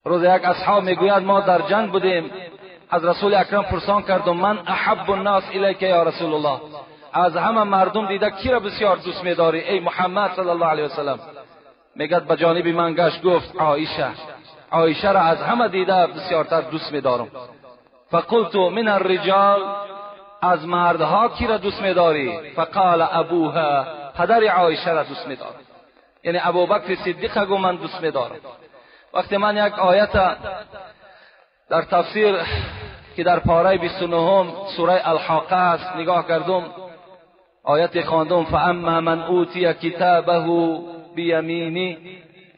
روز یک اصحاب میگوید ما در جنگ بودیم، از رسول اکرم پرسان کردم من احب الناس الیک یا رسول الله، از همه مردم دیده کی را بسیار دوست می‌داری ای محمد صلی الله علیه وسلم؟ میگد به جانب من گشت گفت عایشه را از همه دیده بسیارتر دوست می‌دارم. فقلت من الرجال، از مردها کی را دوست می‌داری؟ فقال ابوها، پدر عایشه را دوست می‌دارم. یعنی ابوبکر صدیق گو من دوست می‌دارم. وقتی من یک آیت در تفسیر که در پاره 29 سوره الحاقه است نگاه کردم، آیت خواندم فاما من اوتی کتابه بیمینی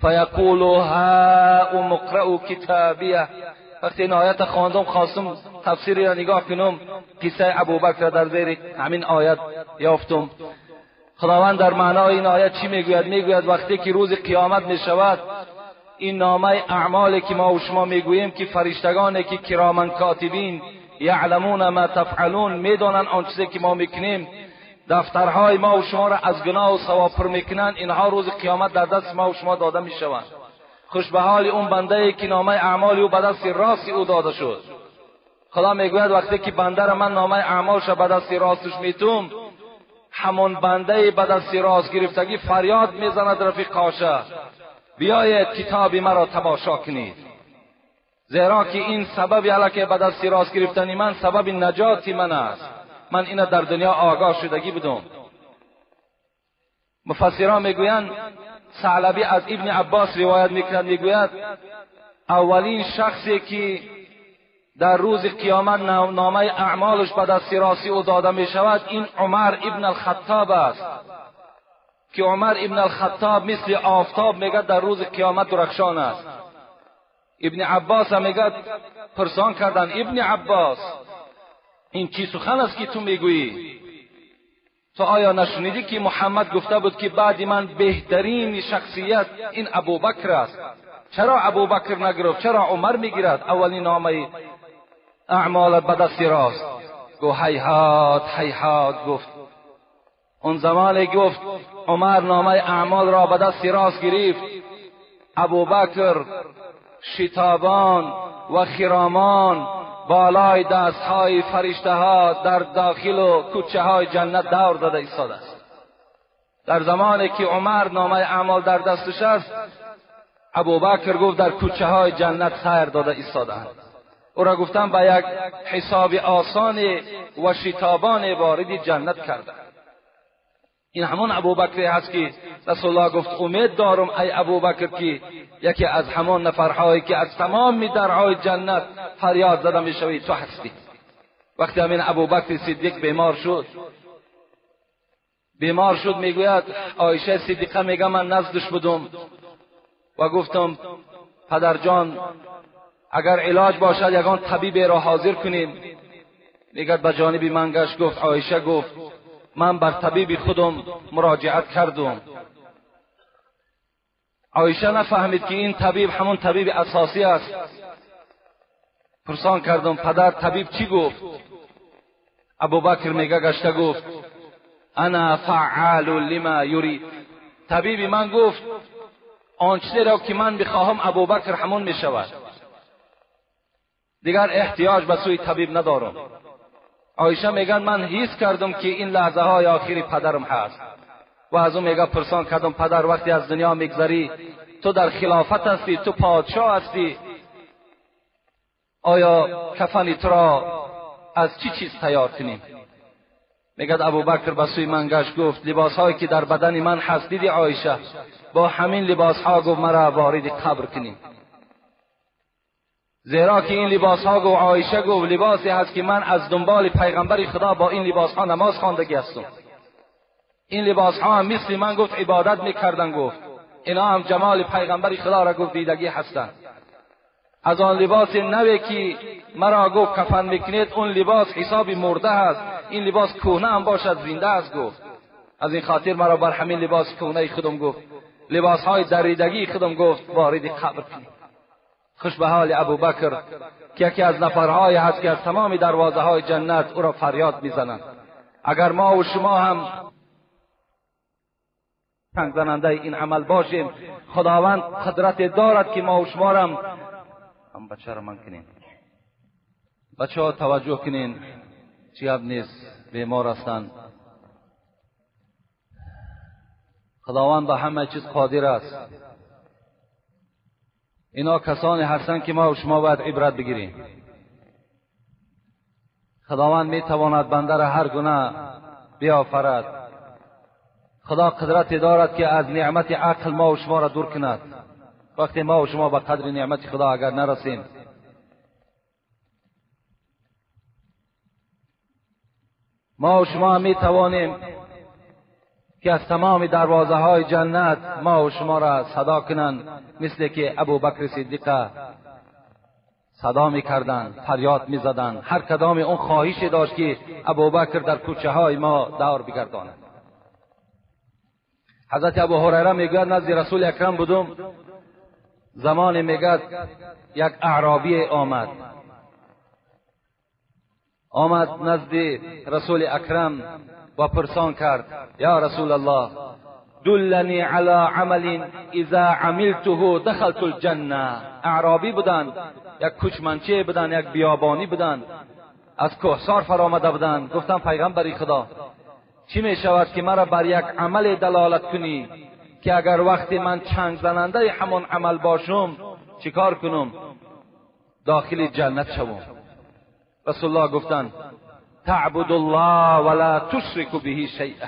فیقول ها اقرؤ کتابیه. وقتی این آیت خواندم خواستم تفسیری را نگاه کنم، قصه ابوبکر در زیر همین آیت یافتم. خداوند در معنای این آیت چی میگوید؟ میگوید وقتی که روز قیامت میشود این نامه اعمالی که ما و شما میگوییم که فرشتگانی که کرامن کاتبین یعلمون ما تفعلون، میدونن آن چیزی که ما میکنیم، دفترهای ما و شما را از گناه و ثواب پر میکنن، اینها روز قیامت در دست ما و شما داده میشوند. خوش به حال اون بنده ای که نامه اعمالی او به دست راست او داده شد. خدا میگوید وقتی که بنده را من نامه اعمالش به دست راستش میتم، همون بنده به دست راست گرفتگی فریاد میزند رفیقاشه بیایید کتاب مرا تماشا کنید، زیرا که این سبب علاکه به دست راست گرفتنی من سبب نجات من است، من اینو در دنیا آگاه شدگی بودم. مفسران میگویند ثعلبی از ابن عباس روایت میکند، میگوید اولین شخصی که در روز قیامت نامه اعمالش به دست راستی او داده میشود این عمر ابن الخطاب است که عمر ابن الخطاب مثل آفتاب میگه در روز قیامت درخشان است. ابن عباس میگه پرسان کردن ابن عباس این چی سخن است که تو میگویی؟ تو آیا نشنیدی که محمد گفته بود که بعد من بهترین شخصیت این ابوبکر است؟ چرا ابوبکر نگرفت؟ چرا عمر میگیرد اولین نامه اعمال به دست راست؟ گو هیهات گفت. اون زمانی گفت عمر نامه اعمال را به دست راست گرفت، ابوبکر شتابان و خرامان بالای دستهای فرشته ها در داخل و کوچه های جنت دور داده ایستاده است. در زمانی که عمر نامه اعمال در دستش است، ابوبکر گفت در کوچه های جنت سیر داده ایستاده است. او را گفتن به یک حساب آسان و شتابان وارد جنت کرده. این همون ابوبکر هست که رسول الله گفت امید دارم ای ابوبکر که یکی از همان نفرهایی که از تمام درهای جنت فریاد زده میشوی تو هستی. وقتی همین ابوبکر صدیق بیمار شد میگوید عایشه صدیقه میگه من نزدش بودم و گفتم پدر جان اگر علاج باشد یگان طبیب را حاضر کنیم. میگه به جانب من گشت گفت عایشه گفت من بر طبیب خودم مراجعت کردم. عایشه نفهمید که این طبیب همون طبیب اساسی است. پرسان کردم پدر طبیب چی گفت؟ ابوبکر میگه گشته گفت انا فعال لما یرید. طبیب من گفت آنچه را که من بخواهم ابوبکر همون میشود، دیگر احتیاج به سوی طبیب ندارم. عایشه میگن من حس کردم که این لحظه های آخری پدرم هست و از اون میگه پرسان کردم پدر وقتی از دنیا میگذری تو در خلافت هستی، تو پادشاه هستی، آیا کفن تو را از چی چیز تیار کنیم؟ میگه ابوبکر به سوی من گشت گفت لباس هایی که در بدن من هست دیدی عایشه، با همین لباس ها گفت مرا وارد قبر کنیم، زیرا که این لباس ها گفت عایشه گفت لباسی هست که من از دنبال پیغمبر خدا با این لباس ها نماز خواندگی هستم. این لباس ها هم مثل من گفت عبادت میکردن، گفت اینا هم جمال پیغمبر خدا را گفت دیدگی هستند. از آن لباس نوی که مرا گفت کفن میکنید اون لباس حساب مرده هست، این لباس کهنه هم باشد زنده است. گفت از این خاطر مرا بر همین لباس کهنه خودم گفت لباس های دریدگی خودم گفت وارد قبر کنید. خوش به حال ابوبکر که یکی از نفرهای هست که از تمام دروازه های جنت او را فریاد میزنند. اگر ما و شما هم تنگ زننده این عمل باشیم، خداوند قدرت دارد که ما و شما را هم بچه را من کنین. بچه ها توجه کنین، چیاب نیست، بیمار هستند. خداوند به همه چیز قادر است. اینا کسانی هستند که ما و شما باید عبرت بگیریم. خداوند می تواند بنده را هر گونه بیافرد. خدا قدرتی دارد که از نعمت عقل ما و شما را دور کند. وقتی ما و شما به قدر نعمت خدا اگر نرسیم، ما و شما می توانیم که از تمام دروازه های جنت ما و شما را صدا کنند، مثل که ابوبکر صدیق صدا می کردند، فریاد می زدند. هر کدام اون خواهشی داشت که ابوبکر در کوچه های ما دور بگرداند. حضرت ابو هریره میگوید نزد رسول اکرم بودم، زمان میگوید یک اعرابی آمد نزد رسول اکرم و پرسان کرد: یا رسول الله، دلنی علی عمل اذا عملته دخلت الجنه. اعرابی بودند، یک کوچمنچه بودند، یک بیابانی بودند، از کوهسار فرآمده بودند. گفتم پیغمبر خدا، چی می شود که مرا بر یک عمل دلالت کنی که اگر وقتی من چنگ زننده همون عمل باشم چیکار کنم؟ داخل جنت شوم. رسول الله گفتند: تعبد الله ولا تشرک به شیئا.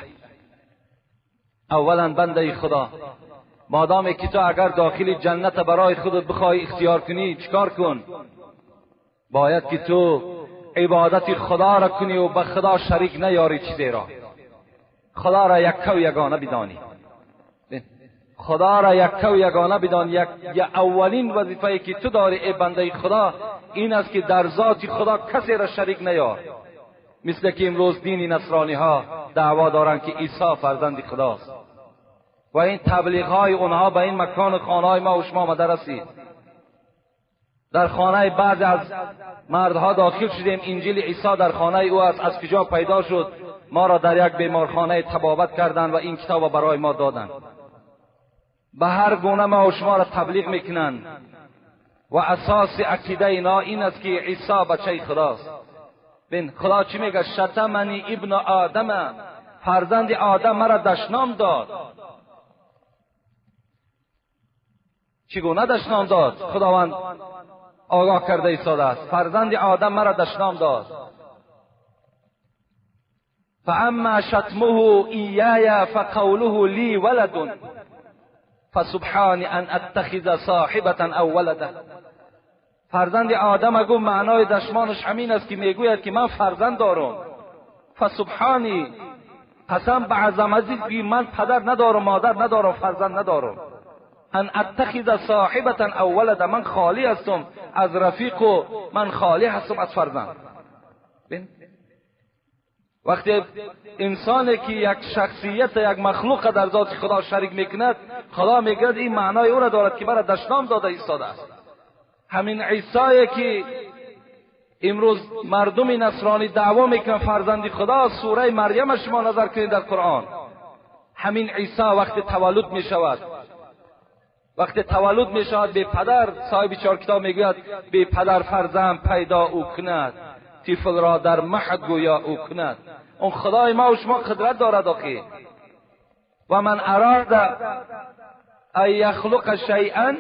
اولا بنده خدا، مادامی که تو اگر داخل جنت برای خودت بخوای اختیار کنی چیکار کن؟ باید که تو عبادت خدا را کنی و به خدا شریک نیاری چیزی را. خدا را یکه و یگانه بدانی. خدا را یکه و یگانه بدان. اولین وظیفه‌ای که تو داری ای بنده خدا این است که در ذات خدا کسی را شریک نیار. مثل که امروز دین نصرانی ها دعوا دارند که عیسی فرزند خداست و این تبلیغ های اونها به این مکان خانه های ما و شما آمده رسید. در خانه بعضی از مردها داخل شدیم، انجیل عیسی در خانه او است. از کجا پیدا شد؟ ما را در یک بیمارخانه تبابت کردند و این کتاب برای ما دادند. به هر گونه ما و شما را تبلیغ میکنند و اساس عقیده اینا این است که عیسی بچه خداست. ببین خدا چی میگه؟ شتمنی ابن آدم، فرزند آدم مرا دشنام داد. چگونه دشنام داد؟ خداوند آگاه کرده ایستاده است. فرزند آدم مرا دشنام داد. فاما شتمه ایای فقوله لی ولد فسبحان ان اتخذ صاحبة او ولدا. فرزند آدم اگو معنای دشمانش همین است که میگوید که من فرزند دارم. فسبحانی، قسم به عظمتی که من پدر ندارم، مادر ندارم، فرزند ندارم. ان اتخذ صاحبة او ولدا، من خالی هستم از رفیق و من خالی هستم از فرزند. وقتی انسانی که یک شخصیت یک مخلوق در ذات خدا شریک میکند، خدا میگوید این معنای او را دارد که برای دشنام داده ایستاده است. همین عیسی که امروز مردم نصرانی دعوا میکنن فرزند خدا، سوره مریم شما نظر کنید در قرآن. همین عیسی وقتی تولد میشود، به پدر، صاحب چهار کتاب میگوید به پدر فرزند پیدا او کند، طفل را در مهد گویا او کند. اون خدای ما و شما قدرت دارد آخی. و من اراد ان یخلق شیئا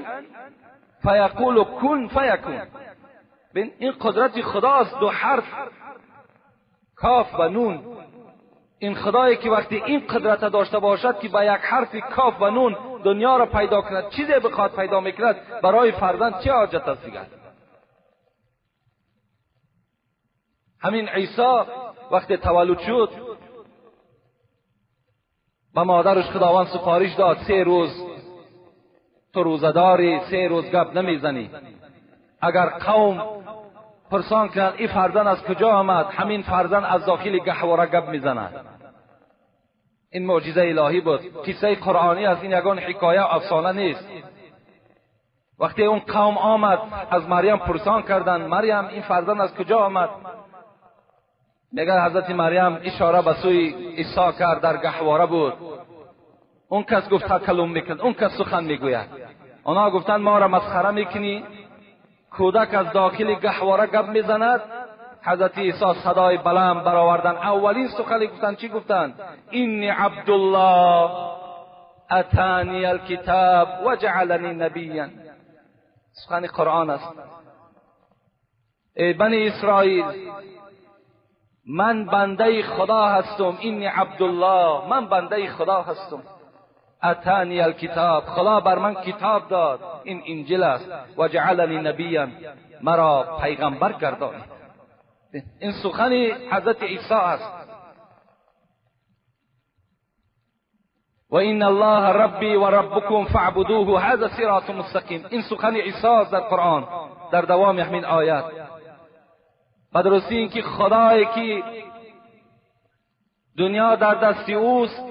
فیقول کن فیکون. ببین این قدرت خداست. دو حرف کاف و نون. این خدایی که وقتی این قدرت داشته باشد که با یک حرف کاف و نون دنیا را پیدا کند، چیزی بخواد پیدا میکند، برای فرزند چه حاجت است دیگر؟ همین عیسی وقتی تولد شد با مادرش خداوند سفارش داد 3 روز تو روزه داری، 3 روز گپ نمیزنی. اگر قوم پرسان کنند این فرزند از کجا آمد، همین فرزند از داخل گهواره گپ میزند. این معجزه الهی بود، قصه قرآنی است. این یگان حکایه و افسانه نیست. وقتی اون قوم آمد از مریم پرسان کردند مریم این فرزند از کجا آمد، میگه حضرت مریم اشاره به سوی عیسی کرد، در گهواره بود. اون کس گفت تکلم میکند، اون کس سخن میگوید. اونا گفتند ما را مسخره میکنی، کودک از داخل گهواره گپ میزند، حضرت عیسی صدای بلند برآوردن، اولین سخنی گفتن چی گفتن؟ اینی عبدالله اتانی الکتاب و جعلنی نبیا. سخن قرآن است. ای بنی اسرائیل، من بنده خدا هستم. اینی عبدالله، من بنده خدا هستم. اتانی الکتاب، خدا بر من کتاب داد، این انجیل است. و جعلنی نبیا، مرا پیغمبر گردانید. این سخن حضرت عیسی است. و این الله ربی و ربکم فاعبدوه هذا صراط مستقیم. این سخن عیسی است در قرآن، در دوام همین آیات. بدرستی این که خدایی که دنیا در دست اوست،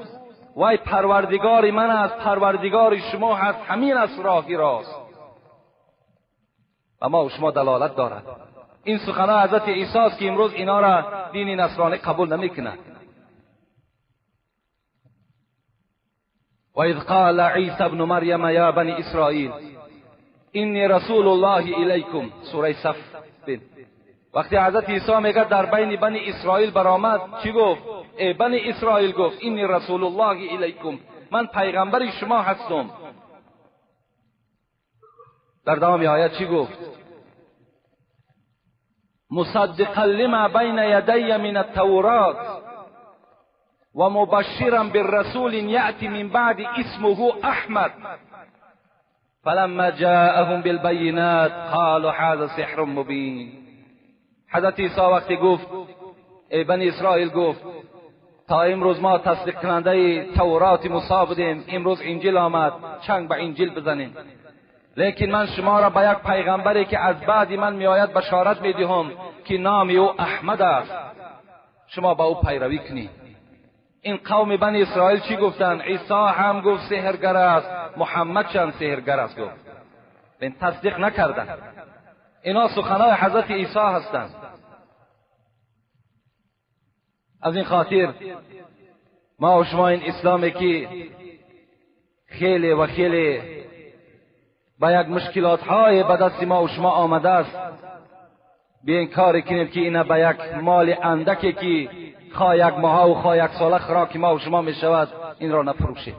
وای پروردگار من است، پروردگار شما هست، همین است راهی راست و ما و شما دلالت دارد. این سخنان حضرت عیسی است که امروز اینا را دین نصرانی قبول نمیکنه. و اذ قال عیسی ابن مریم یا بنی اسرائیل اینی رسول الله الیکم، سوره صف. وقتی حضرت عیسی میگه در بین بنی اسرائیل برآمد، چی گفت؟ ای بنی اسرائیل گفت اینی رسول الله الیکم، من پیغمبر شما هستم. در دوام آیات چی گفت؟ مصدقا لما بین یدی من التورات و مبشرا بالرسول یأتی من بعد اسمه احمد فلما جاءهم بالبینات قالوا هذا سحر مبین. حضرت عیسی وقتی گفت ای بنی اسرائیل گفت تا امروز ما تصدیق کننده تورات موسی بودیم، امروز انجیل آمد، چنگ به انجیل بزنیم. لیکن من شما را به یک پیغمبری که از بعد من میآید بشارت میدهم که نام او احمد است، شما با او پیروی کنید. این قوم بنی اسرائیل چی گفتن؟ عیسی هم گفت سحرگر است، محمد چند سحرگر است گفت. این تصدیق نکردن. اینا سخنهای حضرت عیسی هستند. از این خاطر ما و شما این اسلامی که خیلی و خیلی با یک مشکلات های به دست ما و شما آمده است، بیاین کاری کنیم که اینا به یک مال اندکی که خواه یک ماه و خواه یک ساله خوراک ما و شما می شود، این را نفروشیم.